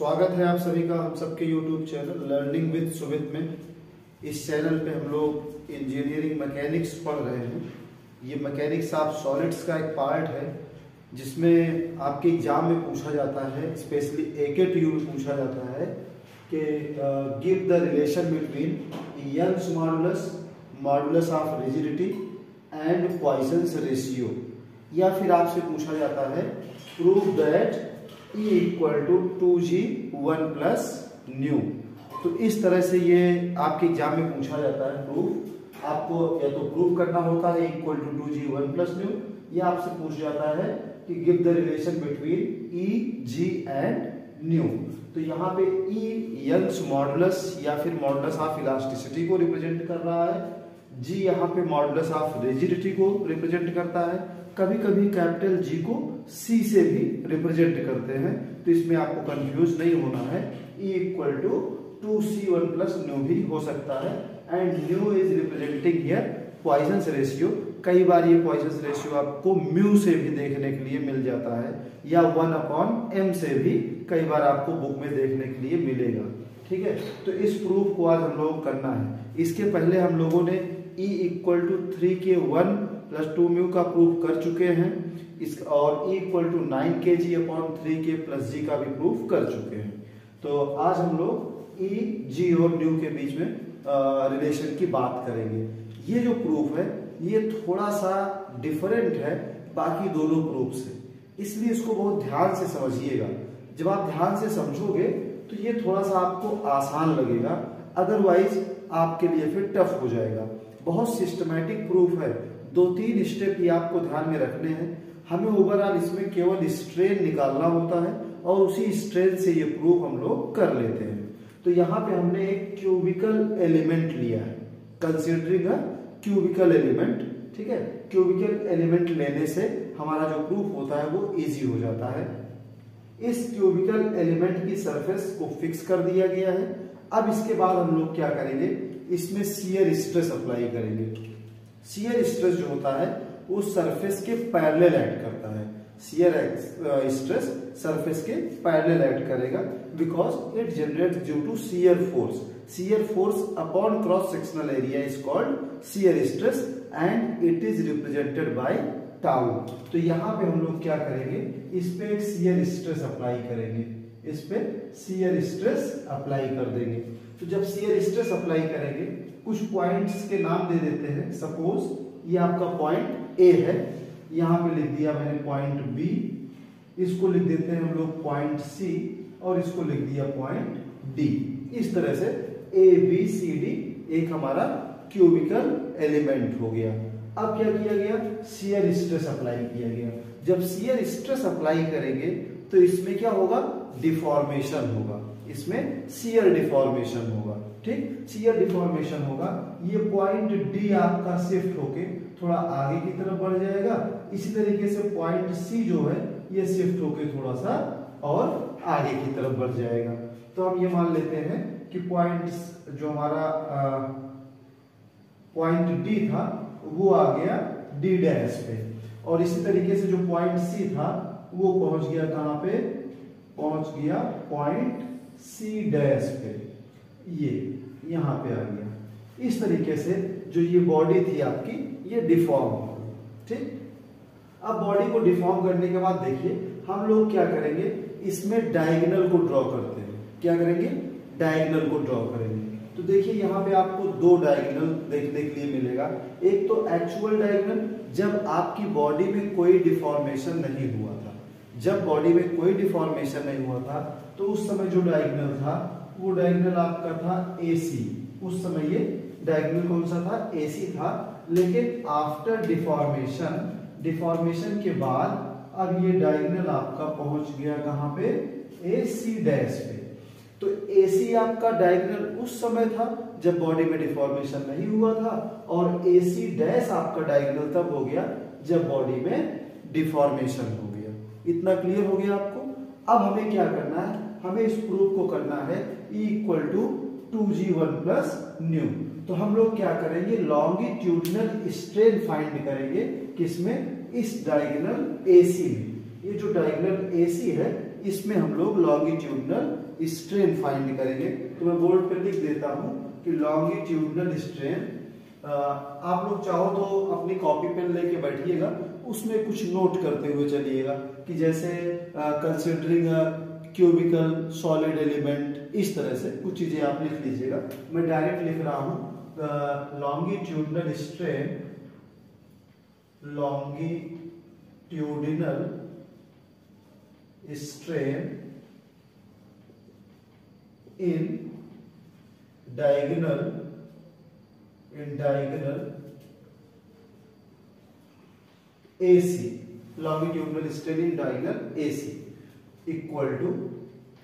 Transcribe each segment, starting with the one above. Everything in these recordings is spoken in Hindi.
स्वागत है आप सभी का हम सबके YouTube channel learning with Sumit में। इस चैनल पे हम लोग इंजीनियरिंग मैकेनिक्स पढ़ रहे हैं। ये मैकेनिक्स ऑफ सॉलिड्स का एक पार्ट है जिसमें आपके एग्जाम में पूछा जाता है, स्पेशली AKTU में पूछा जाता है कि give the relation between Young's modulus, modulus of rigidity and Poisson's ratio, या फिर आपसे पूछा जाता है prove that E equal to 2G 1 plus nu. तो इस तरह से ये आपके एग्जाम में पूछा जाता है। प्रूफ आपको या तो प्रूफ करना होता है equal to 2G 1 plus new, या आपसे पूछ जाता है कि give the relation between E, G and new. तो यहाँ पे E यंग्स मॉडुलस या फिर मॉडुलस ऑफ इलास्टिसिटी को रिप्रेजेंट कर रहा है, G यहाँ पे मॉडुलस ऑफ रिजिडिटी को रिप्रेजेंट करता है, कभी कभी कैपिटल G को C से भी रिप्रेजेंट करते हैं। तो इसमें आपको कंफ्यूज नहीं होना है। E equal to 2C 1 plus nu भी हो सकता है and nu is representing here Poisson's ratio. कई बार ये पॉइसन्स रेशियो आपको म्यू से भी देखने के लिए मिल जाता है, या 1/m से भी कई बार आपको बुक में देखने के लिए मिलेगा। ठीक है, तो इस प्रूफ को आज हम लोग करना है। इसके पहले हम लोगों ने E equal to 3K 1 plus 2 mu का प्रूफ कर चुके हैं और E इक्वल टू 9kg upon 3K plus G का भी प्रूफ कर चुके हैं। तो आज हम लोग E, G और न्यू के बीच में रिलेशन की बात करेंगे। ये जो प्रूफ है ये थोड़ा सा डिफरेंट है बाकी दोनों प्रूफ से, इसलिए इसको बहुत ध्यान से समझिएगा। जब आप ध्यान से समझोगे तो ये थोड़ा सा आपको आसान लगेगा, अदरवाइज आपके लिए फिर टफ हो जाएगा। बहुत सिस्टमैटिक प्रूफ है, 2-3 स्टेप ये आपको ध्यान में रखने हैं। हमें ओवरऑल इसमें केवल स्ट्रेन निकालना होता है और उसी स्ट्रेन से ये प्रूफ हम लोग कर लेते हैं। तो यहाँ पे हमने एक क्यूबिकल एलिमेंट लिया है, कंसिडरिंग अ क्यूबिकल एलिमेंट। ठीक है, क्यूबिकल एलिमेंट लेने से हमारा जो प्रूफ होता है वो इजी हो जाता है। इस क्यूबिकल एलिमेंट की सरफेस को फिक्स कर दिया गया है। अब इसके बाद हम लोग क्या करेंगे, इसमें शियर स्ट्रेस अप्लाई करेंगे। शियर स्ट्रेस जो होता है वो सरफेस के पैरेलल एक्ट करता है। शियर स्ट्रेस सरफेस के पैरेलल एक्ट करेगा because it generates due to shear force. Shear force upon cross sectional area is called shear stress and it is represented by tau. तो यहाँ पे हम लोग क्या करेंगे, इस पे एक शियर स्ट्रेस अप्लाई करेंगे, इस पे शियर स्ट्रेस अप्लाई कर देंगे। तो जब शियर स्ट्रेस अप्लाई करेंगे कुछ पॉइंट्स के नाम दे देते हैं। सपोज ये आपका पॉइंट A है, यहाँ पे लिख दिया मैंने पॉइंट B, इसको लिख देते हैं हम लोग पॉइंट C और इसको लिख दिया पॉइंट D। इस तरह से ABCD एक हमारा क्यूबिकल एलिमेंट हो गया। अब क्या किया गया, शियर स्ट्रेस अप्लाई किया गया। जब शियर स्ट्रेस अप्लाई करेंगे तो इसमें क्या होगा, डिफॉर्मेशन होगा, इसमें शियर डिफॉर्मेशन होगा। ठीक, शियर डिफॉर्मेशन होगा। ये पॉइंट D आपका शिफ्ट होके थोड़ा आगे की तरफ बढ़ जाएगा। इसी तरीके से पॉइंट C जो है ये शिफ्ट होके थोड़ा सा और आगे की तरफ बढ़ जाएगा। तो हम ये मान लेते हैं कि पॉइंट जो हमारा पॉइंट D था वो आ गया D डैश पे, और इसी तरीके से जो पॉइंट C था वो पहुंच गया कहां पे, पहुंच गया पॉइंट C डैश पे, ये यहां पे आ गया। इस तरीके से जो ये बॉडी थी आपकी ये डिफॉर्म हो गई। ठीक, अब बॉडी को डिफॉर्म करने के बाद देखिए हम लोग क्या करेंगे, इसमें डायगोनल को ड्रॉ करते हैं। क्या करेंगे, डायगोनल को ड्रॉ करेंगे। तो देखिए यहाँ पे आपको 2 डायगोनल देखने के लिए मिलेगा। एक तो एक्चुअल डायगोनल, जब आपकी बॉडी में कोई डिफॉर्मेशन नहीं हुआ था। जब बॉडी में कोई डिफॉर्मेशन नहीं हुआ था तो उस समय जो डायगोनल था वो डायगोनल आपका था AC। उस समय ये डायगोनल कौन सा था, AC था। लेकिन आफ्टर डिफॉर्मेशन, डिफॉर्मेशन के बाद अब ये डायगोनल आपका पहुंच गया कहां पे, AC डैश पे। तो AC आपका डायगोनल उस समय था जब बॉडी में डिफॉर्मेशन नहीं हुआ था, और AC डैश आपका डायगोनल तब हो गया जब बॉडी में डिफॉर्मेशन हो गया। इतना क्लियर हो गया आपको। अब हमें क्या करना है, हमें इस प्रूफ को करना है E equal to 2G 1 plus nu. तो हम लोग क्या करेंगे, लॉन्गिट्यूडिनल स्ट्रेन फाइंड करेंगे, किसमें, इस डायगोनल AC में। ये जो डायगोनल AC है इसमें हम लोग लॉन्गिट्यूडनल स्ट्रेन फाइंड करेंगे। तो मैं बोर्ड पे लिख देता हूं कि लॉन्गिट्यूडनल स्ट्रेन, आप लोग चाहो तो अपनी कॉपी पेन लेके बैठिएगा, उसमें कुछ नोट करते हुए चलिएगा कि जैसे कंसिडरिंग क्यूबिकल सॉलिड एलिमेंट, इस तरह से कुछ चीजें आप लिख लीजिएगा। मैं डायरेक्ट लिख रहा हूं longitudinal strain, longitudinal strain in diagonal AC, longitudinal strain in diagonal AC equal to,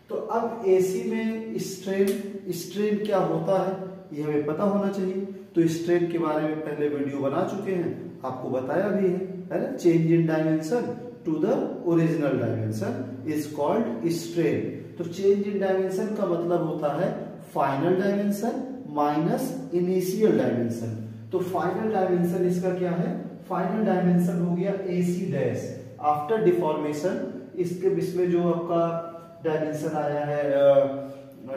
तो अब AC में स्ट्रेन क्या होता है ये हमें पता होना चाहिए। तो स्ट्रेन के बारे में पहले वीडियो बना चुके हैं, आपको बताया भी है ना। Change in dimension to the original dimension is called strain. तो चेंज इन डायमेंशन का मतलब होता है final dimension minus initial dimension. तो फाइनल डायमेंशन इसका क्या है, फाइनल डायमेंशन हो गया AC डैश आफ्टर डिफॉर्मेशन। इसमें जो आपका डायमेंशन आया है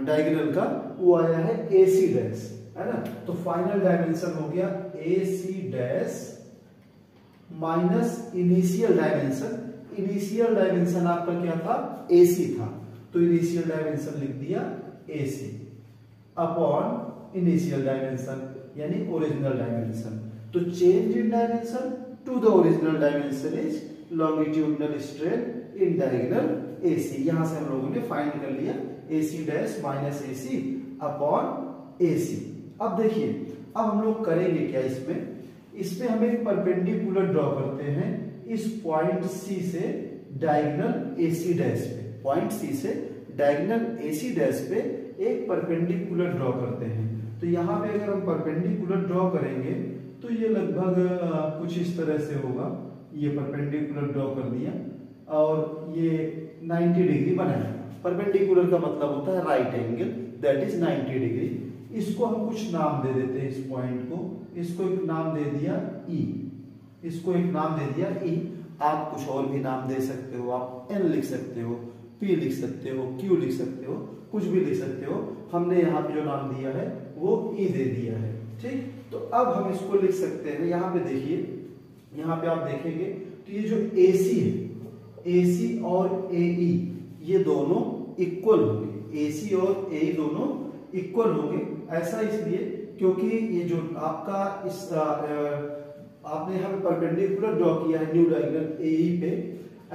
डायगोनल का, वो आया है AC डैश, है ना। तो फाइनल डायमेंशन हो गया AC dash minus initial dimension. Initial dimension आपका क्या था, AC था, तो इनिशियल डायमेंशन लिख दिया AC अपॉन इनिशियल डायमेंशन यानी ओरिजिनल डायमेंशन। तो change in dimension to the original dimension is longitudinal strain in diagonal AC। यहां से हम लोगों ने फाइंड कर लिया AC dash minus AC upon AC। अब देखिए, अब हम लोग करेंगे क्या, इसमें हम एक परपेंडिकुलर ड्रॉ करते हैं इस पॉइंट C से डायगोनल AC डैश पे। पॉइंट C से डायगोनल AC डैश पे एक परपेंडिकुलर ड्रॉ करते हैं। तो यहाँ पे अगर हम परपेंडिकुलर ड्रॉ करेंगे तो ये लगभग कुछ इस तरह से होगा। ये परपेंडिकुलर ड्रॉ कर दिया और ये 90 डिग्री बनाया। परपेंडिकुलर का मतलब होता है right angle, that is 90 degree. इसको हम कुछ नाम दे देते हैं, इस पॉइंट को, इसको एक नाम दे दिया E, इसको एक नाम दे दिया E। आप कुछ और भी नाम दे सकते हो, आप N लिख सकते हो, P लिख सकते हो, Q लिख सकते हो, कुछ भी लिख सकते हो। हमने यहाँ पे जो नाम दिया है वो E दे दिया है, ठीक। तो अब हम इसको लिख सकते हैं, यहाँ पे देखिए, यहाँ पे आप देखेंगे तो ये जो AC है, AC और AE ये दोनों इक्वल होंगे। AC और AE दोनों इक्वल होंगे। ऐसा इसलिए क्योंकि ये जो आपका आपने यहाँ पे परपेंडिकुलर ड्रॉ किया है न्यू डायगोनल AE पे,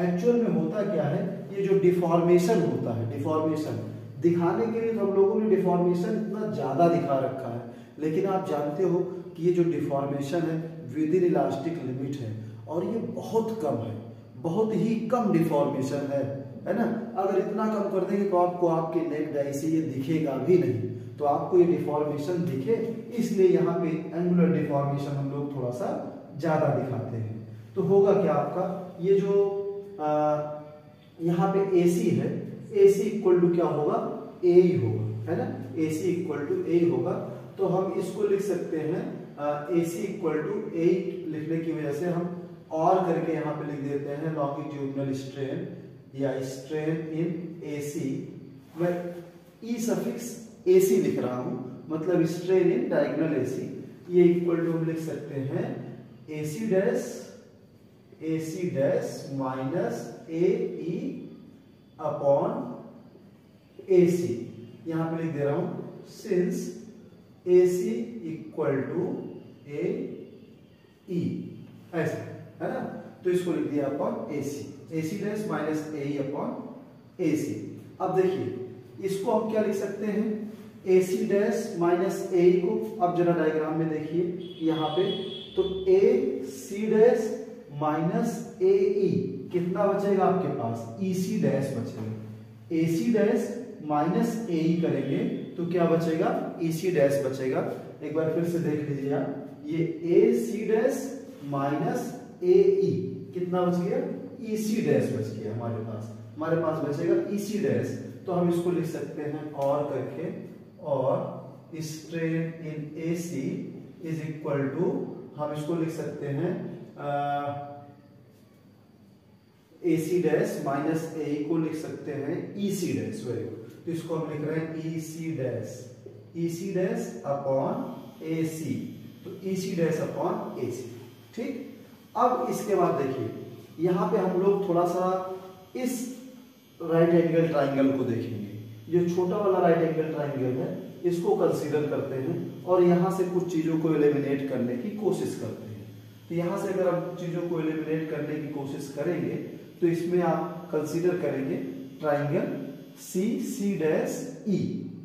एक्चुअल में होता क्या है, ये जो डिफॉर्मेशन होता है, डिफॉर्मेशन दिखाने के लिए तो हम लोगों ने डिफॉर्मेशन इतना ज्यादा दिखा रखा है, लेकिन आप जानते हो कि ये जो डिफॉर्मेशन है विद इन इलास्टिक लिमिट है और ये बहुत कम है, बहुत ही कम डिफॉर्मेशन है ना। अगर इतना कम कर देंगे तो आपको आपके नेक डाई से ये दिखेगा भी नहीं। तो आपको ये डिफॉर्मेशन दिखे, इसलिए यहाँ पे एंगुलर डिफॉर्मेशन हम लोग थोड़ा सा ज्यादा दिखाते हैं। तो होगा क्या आपका, ये जो यहाँ पे AC है, AC इक्वल टू क्या होगा, AE होगा, है ना। AC इक्वल टू AE होगा। तो हम इसको लिख सकते हैं AC इक्वल टू AE लिखने की वजह से हम और करके यहाँ पे लिख देते हैं लॉन्गिट्यूडनल स्ट्रेन या स्ट्रेन इन AC। मैं E सफिक्स AC लिख रहा हूं, मतलब स्ट्रेन इन डायगोनल AC। ये इक्वल टू हम लिख सकते हैं AC dash minus AE upon AC। यहां पे लिख दे रहा हूं since AC equal to AE, ऐसे, है ना। तो इसको लिख दिया upon AC dash minus AE upon AC। अब देखिए इसको हम क्या लिख सकते हैं, AC डैश माइनस AE को, अब जरा डायग्राम में देखिए यहाँ पे, तो AC डैश माइनस AE कितना बचेगा आपके पास, EC डैश बचेगा। AC डैश माइनस AE करेंगे तो क्या बचेगा, EC डैश बचेगा। एक बार फिर से देख लीजिए आप, ये AC डैश माइनस AE कितना बच गया, EC डैश बच गया हमारे पास बचेगा EC डैश। तो हम इसको लिख सकते हैं और करके, और strain in AC is equal to, हम इसको लिख सकते हैं ए सी डैश माइनस ए को लिख सकते हैं ई सी डैश, वेरी गुड। तो इसको हम लिख रहे हैं ई सी डैश अपॉन ए सी, तो ई सी डैश अपॉन ए सी, ठीक। अब इसके बाद देखिए यहाँ पे हम लोग थोड़ा सा इस राइट एंगल ट्राइंगल को देखेंगे। जो छोटा वाला राइट एंगल ट्राइंगल है इसको कंसीडर करते हैं और यहाँ से कुछ चीजों को एलिमिनेट करने की कोशिश करते हैं। तो यहाँ से अगर हम चीजों को एलिमिनेट करने की कोशिश करेंगे तो इसमें आप कंसीडर करेंगे ट्राइंगल सी सी डैश ई,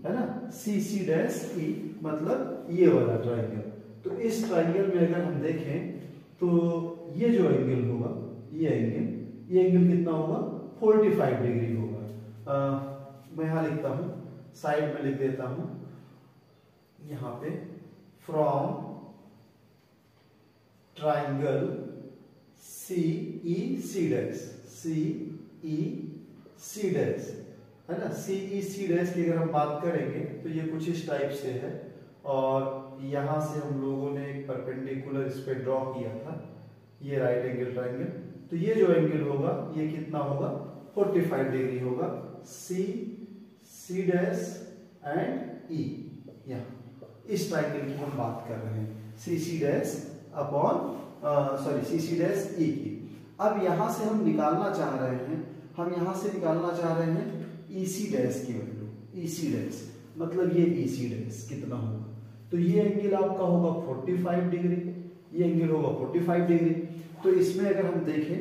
है ना, सी सी डैश ई, मतलब ये वाला ट्राइंगल। तो इस ट्राइंगल में अगर हम देखें तो ये जो एंगल होगा, ये एंगल कितना होगा, 45 डिग्री होगा। मैं यहाँ लिखता हूँ, साइड में लिख देता हूँ यहाँ पे, from triangle C E C dash, C E C dash, है ना, सी ई सी डैश की अगर हम बात करेंगे तो ये कुछ इस टाइप से है और यहां से हम लोगों ने एक परपेंडिकुलर इस पे ड्रॉ किया था, ये राइट एंगल ट्राइंगल। तो ये जो एंगल होगा ये कितना होगा, 45 डिग्री होगा, सी सी डैश एंड ई। यहाँ इस ट्राइंगल की हम बात कर रहे हैं, सी C dash upon C C dash ई की। अब यहां से हम निकालना चाह रहे हैं, हम यहां से निकालना चाह रहे हैं ई सी डैश की वैल्यू, ई सी डैश मतलब ये ई सी डैश कितना होगा। तो ये एंगल आपका होगा 45 डिग्री, ये एंगल होगा 45 डिग्री। तो इसमें अगर हम देखें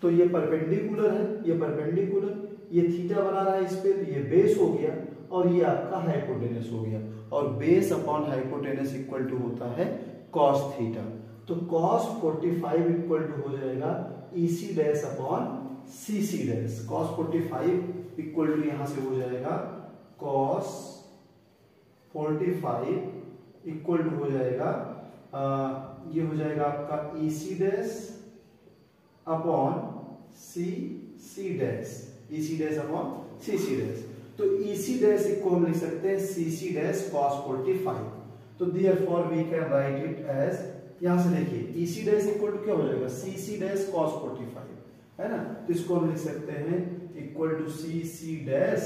तो ये परपेंडिकुलर है, ये परपेंडिकुलर, ये थीटा बना रहा है इस पे, तो ये बेस हो गया और ये आपका हाइपोटेनस हो गया, और base upon hypotenuse equal to होता है कॉस थीटा। तो कॉस 45 इक्वल टू हो जाएगा E C dash upon C C dash. Cos 45 equal to यहां से हो जाएगा कॉस 45 इक्वल टू हो जाएगा ये हो जाएगा आपका ई C dash upon C C dash, ई C dash upon C C dash. तो ई सी डैश को हम लिख सकते हैं सी सी डैश कॉस 45। तो therefore we can write it as, यहां से देखिए E C dash equal to क्या हो जाएगा, सी सी डैश कॉस 45, है ना। तो इसको हम लिख सकते हैं equal to C C dash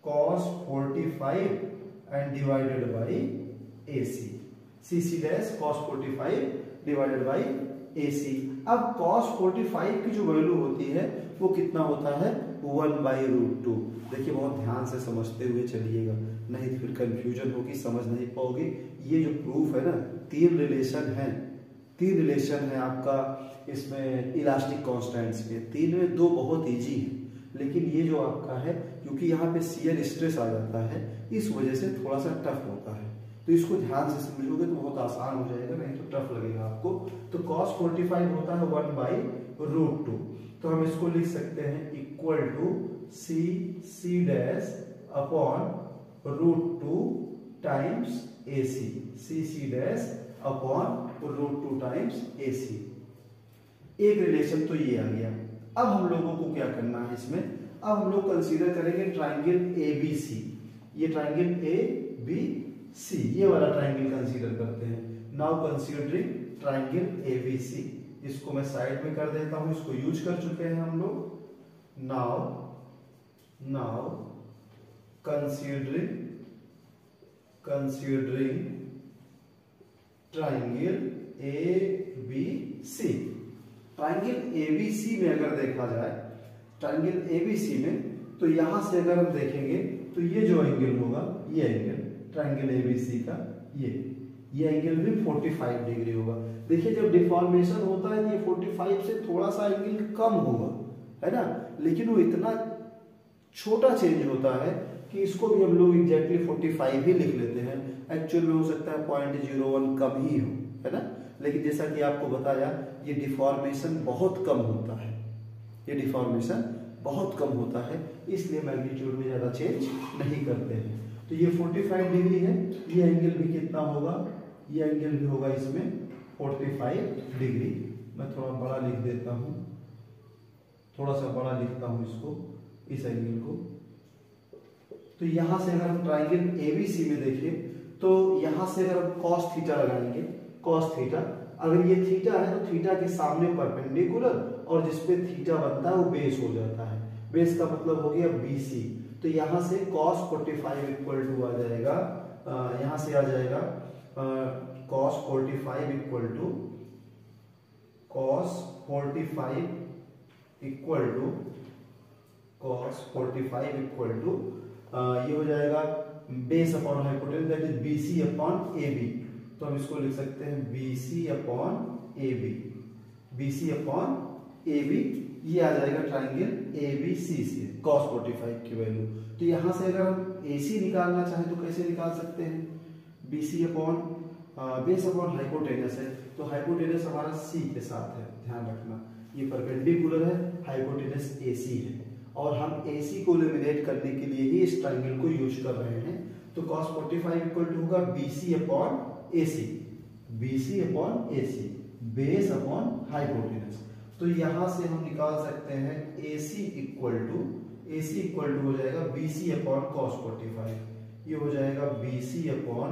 cos 45 and divided by A C, C C dash cos 45 divided by A C. अब cos 45 की जो वैल्यू होती है वो कितना होता है, 1/√2। देखिए बहुत ध्यान से समझते हुए चलिएगा, नहीं तो फिर कंफ्यूजन होगी, समझ नहीं पाओगे। ये जो प्रूफ है ना, तीन रिलेशन है आपका इसमें इलास्टिक कांस्टेंट्स के, तीन में दो बहुत इजी है, लेकिन ये जो आपका है क्योंकि यहाँ पे शियर स्ट्रेस आ जाता है इस वजह से थोड़ा सा टफ होता है। तो इसको ध्यान से समझोगे तो बहुत आसान हो जाएगा, नहीं तो टफ लगेगा आपको। तो cos 45 होता है 1/√2। तो हम इसको लिख सकते हैं equal to C C dash upon √2 times A C, C C dash upon √2 times A C. एक रिलेशन तो ये आ गया। अब हम लोगों को क्या करना है इसमें, अब हम लोग कंसीडर करेंगे ट्राइंगल ए बी सी। ये ट्राइंगल ए बी सी, ये वाला ट्राइंगल कंसीडर करते हैं। Now considering triangle A B C, इसको मैं साइड में कर देता हूं, इसको यूज कर चुके हैं हम लोग। Now considering triangle A B C. Triangle A B C में अगर देखा जाए, ट्राइंगल ए बी सी में, तो यहां से अगर हम देखेंगे तो ये जो एंगल होगा, ये angle triangle A B C का, ये एंगल भी 45 डिग्री होगा। देखिए जब डिफॉर्मेशन होता है तो ये 45 से थोड़ा सा एंगल कम होगा, है ना, लेकिन वो इतना छोटा चेंज होता है कि इसको भी हम लोग एग्जैक्टली 45 ही लिख लेते हैं। एक्चुअल में हो सकता है 0.01 कम ही हो, है ना, लेकिन जैसा कि आपको बताया ये डिफॉर्मेशन बहुत कम होता है, ये डिफॉर्मेशन बहुत कम होता है, इसलिए मैग्नीट्यूड में ज्यादा चेंज नहीं करते हैं। तो ये 45 डिग्री है, ये एंगल भी कितना होगा, ये एंगल भी होगा इसमें 45 डिग्री। मैं थोड़ा बड़ा लिख देता हूं, थोड़ा सा बड़ा लिखता हूं इसको, इस एंगल को। तो यहां से अगर हम ट्राइंगल एबीसी में देखें तो यहां से अगर हम cos थीटा लगाएंगे, cos थीटा, अगर ये थीटा है तो थीटा के सामने परपेंडिकुलर और जिसपे थीटा बनता है वो बेस हो जाता है। बेस का मतलब हो गया BC। तो यहाँ से cos 45 इक्वल टू आ जाएगा, यहाँ से आ जाएगा cos 45 equal to cos 45 equal to ये हो जाएगा base upon hypotenuse that is BC upon AB। तो हम इसको लिख सकते हैं BC upon AB, BC upon AB, ये आ जाएगा ट्राइंगल ABC से cos 45 की वैल्यू। तो यहां से अगर हम AC निकालना चाहें तो कैसे निकाल सकते हैं? BC upon base upon hypotenuse है, तो हाइपोटेनस हमारा C के साथ है, ध्यान रखना ये परपेंडिकुलर है, हाइपोटेनस AC है और हम AC को एलिमिनेट करने के लिए ही इस ट्राइंगल को यूज कर रहे हैं। तो cos 45 इक्वल टू होगा BC upon AC, BC upon AC, base upon hypotenuse. तो यहां से हम निकाल सकते हैं AC इक्वल टू हो जाएगा BC अपॉन cos 45, ये हो जाएगा BC अपॉन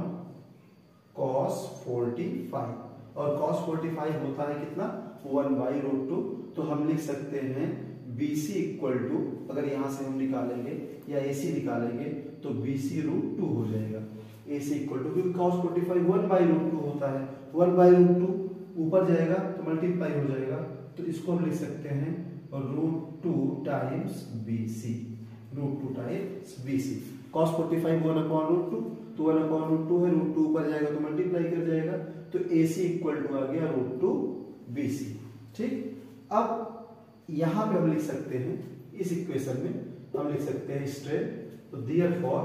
cos 45 और cos 45 होता है कितना? 1/√2। तो हम लिख सकते हैं BC इक्वल टू, अगर यहां से हम निकालेंगे या AC निकालेंगे तो BC√2 हो जाएगा। AC इक्वल टू, क्योंकि cos 45 1/√2 होता है, 1/√2 ऊपर जाएगा तो मल्टीप्लाई हो जाएगा, तो इसको हम लिख सकते हैं √2 times BC, √2 times BC। cos 45 1/√2, तो 1/√2 है, √2 ऊपर जाएगा तो मल्टीप्लाई कर जाएगा, तो AC इक्वल टू आ गया √2 BC। ठीक, अब यहां पे हम लिख सकते हैं, इस इक्वेशन में हम लिख सकते हैं स्ट्रेन। तो therefore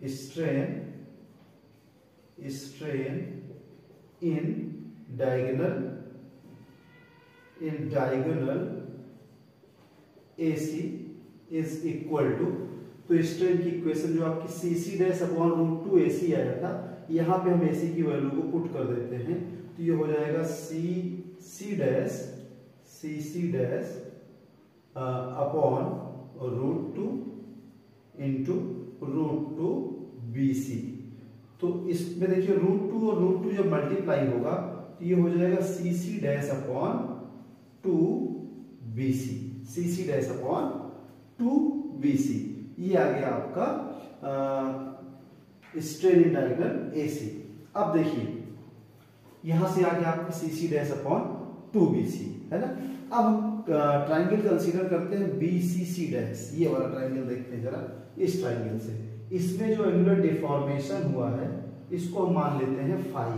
strain in diagonal AC is equal to, तो स्ट्रेन की इक्वेशन जो आपकी CC डैश अपॉन √2 AC आया था, यहां पे हम AC की वैल्यू को पुट कर देते हैं, तो ये हो जाएगा CC dash upon √2 into √2 BC। तो इसमें देखिए √2 और √2 जब मल्टीप्लाई होगा तो ये हो जाएगा CC dash upon 2 BC, CC dash upon 2 BC। ये आ गया आपका स्ट्रेन इन डायगोनल AC। अब देखिए यहां से आ गया आपका CC डैश अपॉन 2 BC, है ना। अब हम ट्राइंगल कंसीडर करते हैं BCC डैश, ये वाला ट्राइंगल देखते हैं जरा, इस ट्राइंगल से इसमें जो एंगुलर डिफॉर्मेशन हुआ है इसको हम मान लेते हैं फाई।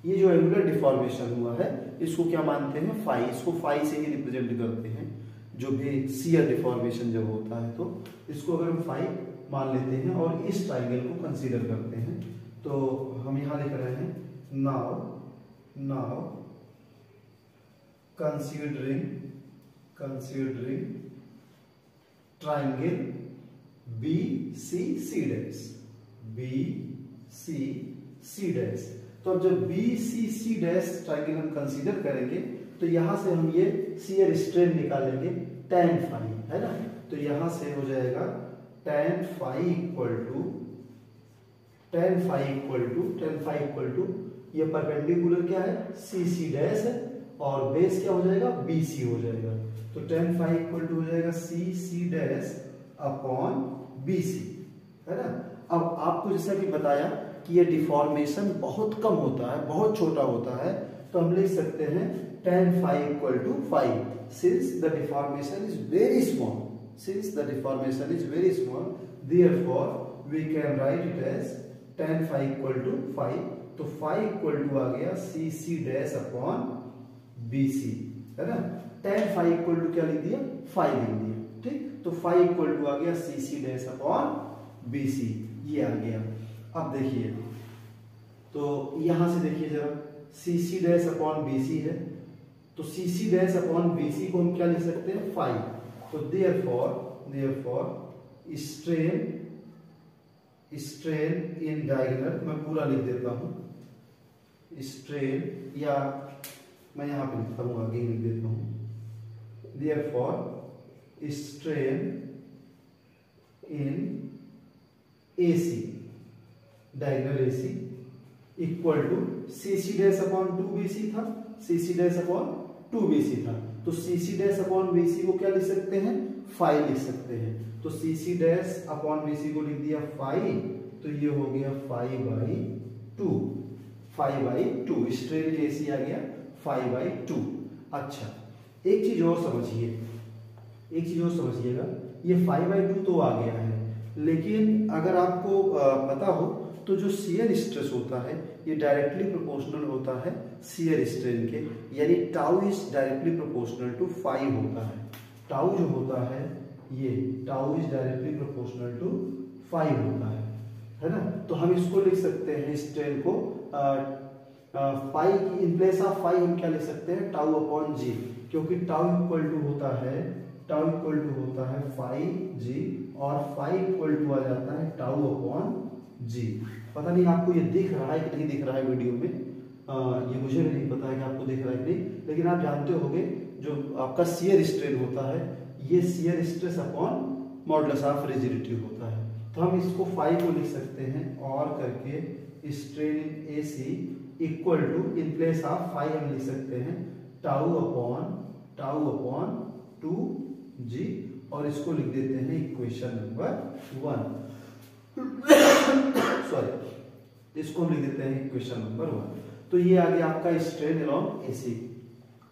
ये जो एंगुलर डिफॉर्मेशन हुआ है इसको क्या मानते हैं? फाई। इसको फाई से ही रिप्रेजेंट करते हैं, जो भी शियर डिफॉर्मेशन जब होता है तो इसको अगर हम फाई मान लेते हैं और इस ट्राइंगल को कंसीडर करते हैं, तो हम यहां लिख रहे हैं now considering triangle BCC dash. तो अब जब BCC डैश ट्राइंगल हम कंसीडर करेंगे तो यहां से हम ये शियर स्ट्रेन निकालेंगे tan फाई, है ना। तो यहां से हो जाएगा tan फाई इक्वल टू ये परपेंडिकुलर क्या है? CC डैश है और बेस क्या हो जाएगा? BC हो जाएगा। तो tan फाई इक्वल टू हो जाएगा CC डैश अपॉन BC, है ना। अब आपको जैसा कि बताया कि ये डिफॉर्मेशन बहुत कम होता है, बहुत छोटा होता है, तो हम लिख सकते हैं tan phi equal to 5 since the deformation is very small, therefore we can write it as tan phi equal to 5। तो फाई इक्वल टू आ गया CC डैश अपॉन BC, है ना। tan फाई इक्वल टू क्या लिख दिया? 5 लिख दिया, ठीक। तो फाई इक्वल टू आ गया CC डैश अपॉन BC, ये आ गया। अब देखिए, तो यहां से देखिए जरा, CC डैश अपॉन BC है, तो CC डैश अपॉन BC को हम क्या लिख सकते हैं? 5। तो देयरफॉर स्ट्रेन इन डायगोनल, मैं पूरा लिख देता हूं, स्ट्रेन, या मैं यहां पे लिखता हूं, आगे लिख देता हूं, therefore strain in AC diagonal AC equal to CC dash upon 2 BC था, CC डैश अपॉन 2bc था, तो cc डैश अपॉन bc को क्या लिख सकते हैं, 5 लिख सकते हैं। तो cc डैश अपॉन bc को लिख दिया 5, तो ये हो गया 5/2, 5/2 स्ट्रेन AC आ गया 5/2। अच्छा, एक चीज और समझिएगा, ये 5/2 तो आ गया है, लेकिन अगर आपको पता हो तो जो शियर स्ट्रेस होता है ये डायरेक्टली प्रोपोर्शनल होता है शियर स्ट्रेन के, यानी tau is directly proportional to 5 होता है। टाउ जो होता है ये tau is directly proportional to 5 होता है ना। तो हम इसको लिख सकते हैं स्ट्रेन को 5 इन प्लेस ऑफ 5 हम क्या लिख सकते हैं, टाउ अपॉन जी, क्योंकि टाउ इक्वल टू होता है 5g और 5 इक्वल टू आ जाता है टाउ अपॉन जी। पता नहीं आपको ये दिख रहा है कि नहीं दिख रहा है वीडियो में, ये मुझे भी नहीं पता है कि आपको दिख रहा है कि नहीं, लेकिन आप जानते होंगे जो आपका शियर स्ट्रेन होता है ये shear stress upon modulus of rigidity होता है। तो हम इसको 5 को लिख सकते हैं और करके strain in AC equal to in place of 5 हम लिख सकते हैं टाउ अपॉन 2g और इसको लिख देते हैं इक्वेशन नंबर 1 सॉरी, इसको हम लिख देते हैं इक्वेशन नंबर 1। तो ये आ गया आपका स्ट्रेन अलोंग AC।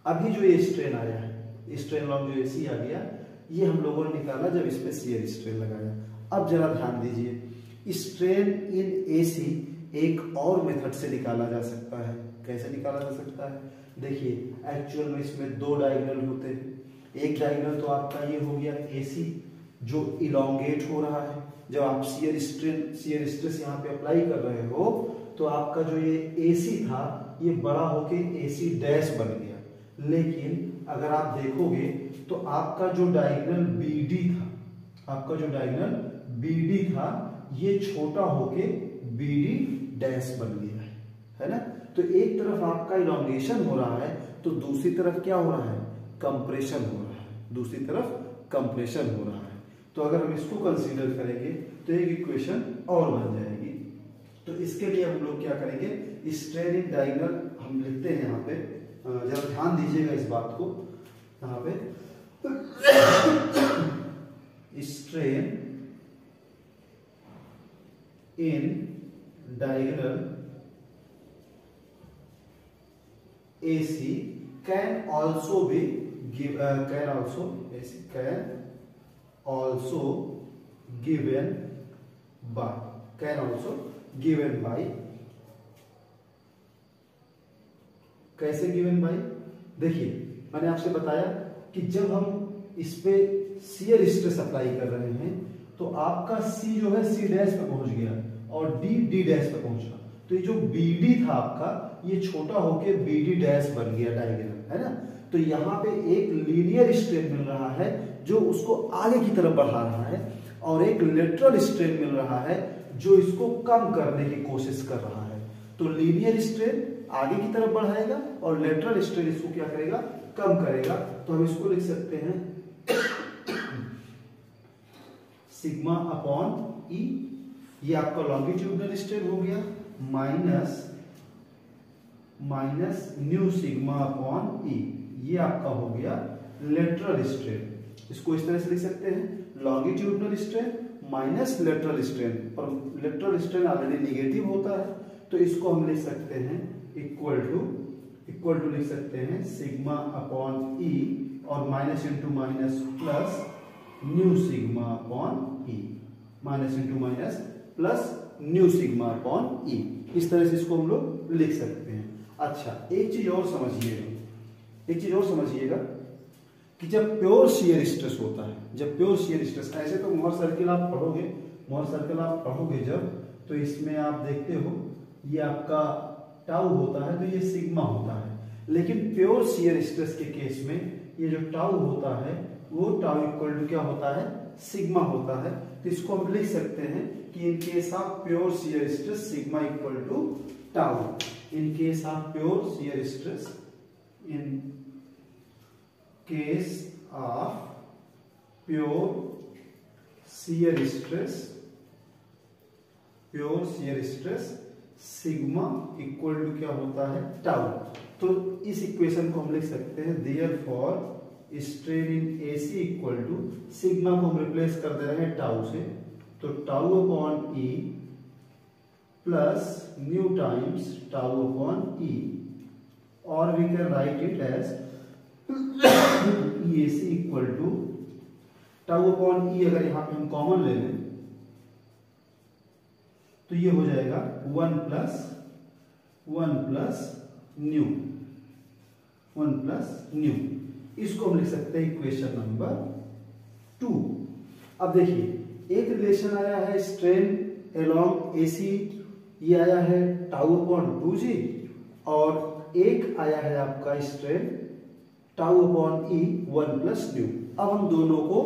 अभी जो ये स्ट्रेन आया है, स्ट्रेन अलोंग जो AC आ गया, ये हम लोगों ने निकाला जब इसमें शियर स्ट्रेन लगाया। अब जरा ध्यान दीजिए, स्ट्रेन इन AC एक और मेथड से निकाला जा सकता है। कैसे निकाला जा सकता है, देखिए एक्चुअल में इसमें 2 डायगोनल होते हैं। एक डायगोनल तो आपका ये हो गया AC जो इलोंगेट हो रहा है, जब आप शियर स्ट्रेस यहाँ पे अप्लाई कर रहे हो तो आपका जो ये AC था ये बड़ा होके AC डैश बन गया। लेकिन अगर आप देखोगे तो आपका जो डायगोनल BD था ये छोटा होके BD डैश बन गया है ना। तो एक तरफ आपका इलोंगेशन हो रहा है तो दूसरी तरफ क्या हो रहा है, कंप्रेशन हो रहा है, दूसरी तरफ कंप्रेशन हो रहा है। तो अगर हम इसको कंसीडर करेंगे तो एक इक्वेशन और बन जाएगी। तो इसके लिए हम लोग क्या करेंगे, स्ट्रेन इन डायगोनल हम लिखते हैं यहाँ पे, जरा ध्यान दीजिएगा इस बात को, यहाँ पे strain in diagonal AC can also be can also given by कैसे गिवन बाय, देखिए मैंने आपसे बताया कि जब हम इस पे शियर स्ट्रेस अप्लाई कर रहे हैं तो आपका C जो है C डैश पे पहुंच गया और D डैश पे पहुंचा, तो ये जो BD था आपका ये छोटा होके BD डैश बन गया डायगोनल, है ना। तो यहाँ पे एक लीनियर स्ट्रेन मिल रहा है जो उसको आगे की तरफ बढ़ा रहा है और एक लेटरल स्ट्रेन मिल रहा है जो इसको कम करने की कोशिश कर रहा है। तो लीनियर स्ट्रेन आगे की तरफ बढ़ाएगा और लेटरल स्ट्रेन इसको क्या करेगा, कम करेगा। तो हम इसको लिख सकते हैं सिग्मा अपॉन ई, ये आपका लॉन्गिट्यूडनल स्ट्रेन हो गया, माइनस न्यू सिग्मा अपॉन ई, ये आपका हो गया लेटरल स्ट्रेन। इसको इस तरह से लिख सकते हैं longitudinal strain minus lateral strain, और लेटरल स्ट्रेन ऑलरेडी निगेटिव होता है तो इसको हम लिख सकते हैं इक्वल टू लिख सकते हैं सिग्मा अपॉन ई और minus into minus plus nu sigma upon E, minus into minus plus nu sigma upon E. इस तरह से इसको हम लोग लिख सकते हैं। अच्छा, एक चीज और समझिएगा कि जब प्योर शियर स्ट्रेस होता है, जब प्योर शियर स्ट्रेस, ऐसे तो मोहर सर्किल आप पढ़ोगे जब, तो इसमें आप देखते हो ये आपका टाउ होता है तो ये सिग्मा होता है, लेकिन प्योर शियर स्ट्रेस के केस में ये जो टाउ होता है वो टाउ इक्वल टू क्या होता है, सिग्मा होता है। तो इसको हम लिख सकते हैं कि in case of pure shear stress sigma equal to tau, in case of pure shear stress, in case of pure shear stress sigma equal to क्या होता है, टाउ। तो इस इक्वेशन को हम लिख सकते हैं therefore strain in AC equal to, sigma को हम रिप्लेस कर दे रहे हैं टाउ से, तो tau upon E plus nu times tau upon E, और we can write it as EAC equal to tau upon E, अगर यहां पे हम कॉमन ले लें तो ये हो जाएगा 1 प्लस न्यू। इसको हम लिख सकते हैं इक्वेशन नंबर 2। अब देखिए एक रिलेशन आया है स्ट्रेन अलोंग AC, ये आया है टाउ अपॉन 2G, और एक आया है आपका strain tau upon E 1 plus new. अब हम दोनों को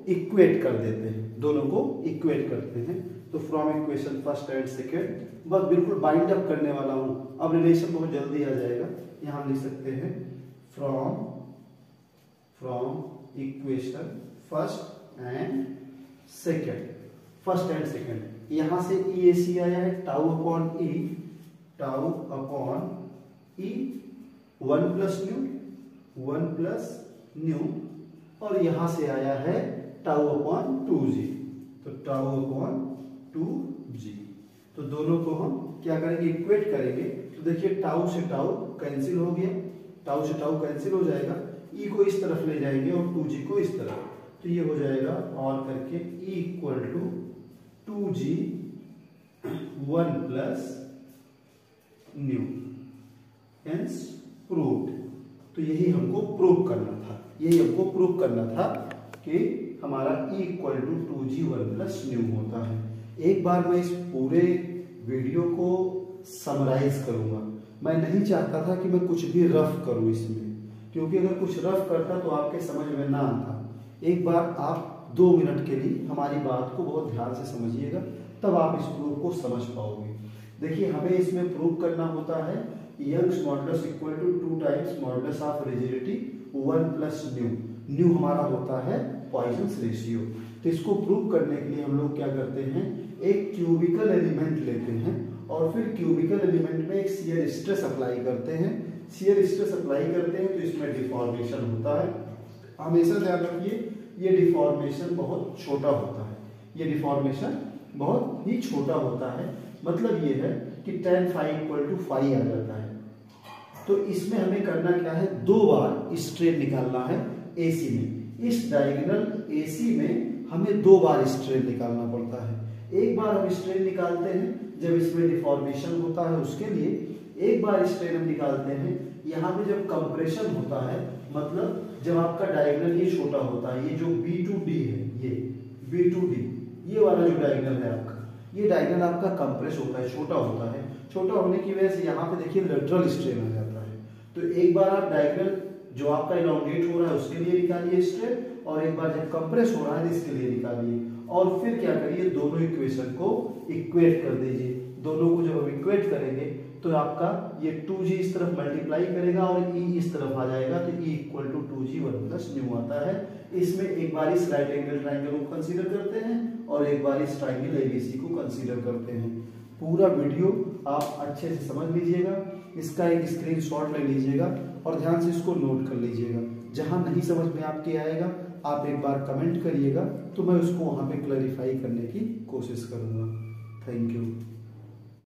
इक्वेट कर देते हैं, दोनों को इक्वेट करते हैं। तो from equation first and second, बस बिल्कुल बाइंड अप करने वाला हूं, अब रिलेशन बहुत जल्दी आ जाएगा। यहां हम लिख सकते हैं from equation first and second, यहां से EAC आया है tau upon E 1 plus new, और यहां से आया है टाउ अपॉन 2G, तो टाउ अपॉन 2G। तो दोनों को हम क्या करेंगे, इक्वेट करेंगे। तो देखिए टाउ से टाउ कैंसिल हो गया, टाउ से टाउ कैंसिल हो जाएगा, E को इस तरफ ले जाएंगे और 2G को इस तरफ, तो ये हो जाएगा और करके E equal to 2G 1 plus nu, hence proved. तो यही हमको प्रूव करना था कि हमारा E equal to 2G 1 plus nu होता है। एक बार मैं इस पूरे वीडियो को समराइज करूंगा। मैं नहीं चाहता था कि मैं कुछ भी रफ करूं इसमें, क्योंकि अगर कुछ रफ करता तो आपके समझ में ना आता। एक बार आप 2 मिनट के लिए हमारी बात को बहुत ध्यान से समझिएगा, तब आप इस प्रूफ को समझ पाओगे। देखिए हमें इसमें प्रूव करना होता है Young's modulus equal to 2 times modulus of rigidity 1 plus nu हमारा होता है पॉइजन्स रेशियो। तो इसको प्रूव करने के लिए हम लोग क्या करते हैं, एक क्यूबिकल एलिमेंट लेते हैं और फिर क्यूबिकल एलिमेंट में एक शियर स्ट्रेस अप्लाई करते हैं। शियर स्ट्रेस अप्लाई करते हैं तो इसमें डिफॉर्मेशन होता है। हमेशा ध्यान रखिए ये डिफॉर्मेशन बहुत छोटा होता है, ये डिफॉर्मेशन बहुत ही छोटा होता है। मतलब ये है कि tan phi equal to phi आ जाता है। तो इसमें हमें करना क्या है, 2 बार स्ट्रेन निकालना है AC में। इस डायगोनल AC में हमें 2 बार स्ट्रेन निकालना पड़ता है। एक बार हम स्ट्रेन निकालते हैं जब इसमें डिफॉर्मेशन होता है उसके लिए, एक बार स्ट्रेन हम निकालते हैं यहाँ पे जब कंप्रेशन होता है, मतलब जब आपका डायगोनल ये छोटा होता है, ये जो B2D है, ये B2D ये वाला जो डायगोनल है आपका, ये डायगोनल आपका कंप्रेस होता है, छोटा होता है। छोटा होने की वजह से यहाँ पे देखिए लेटरल स्ट्रेन आ जाता है। तो एक बार आप डायगोनल जो आपका इलॉन्गेट हो रहा है उसके लिए निकालिए स्ट्रेन, और एक बार जब कंप्रेस हो रहा है इसके लिए निकालिए, और फिर क्या करिए, दोनों इक्वेशन को इक्वेट कर दीजिए। दोनों को जब हम इक्वेट करेंगे तो आपका ये 2G इस तरफ मल्टीप्लाई करेगा और E इस तरफ आ जाएगा, तो E equal to 2G 1 plus nu आता है। इसमें एक बार इस राइट एंगल ट्राइंगल को कंसीडर करते हैं और एक बार इस ट्राइंगल ABC को कंसीडर करते हैं। पूरा वीडियो आप अच्छे से समझ लीजिएगा, इसका एक स्क्रीनशॉट ले लीजिएगा और ध्यान से इसको नोट कर लीजिएगा। जहां नहीं समझ में आपके आएगा आप एक बार कमेंट करिएगा, तो मैं उसको वहां पे क्लैरिफाई करने की कोशिश करूंगा। Thank you.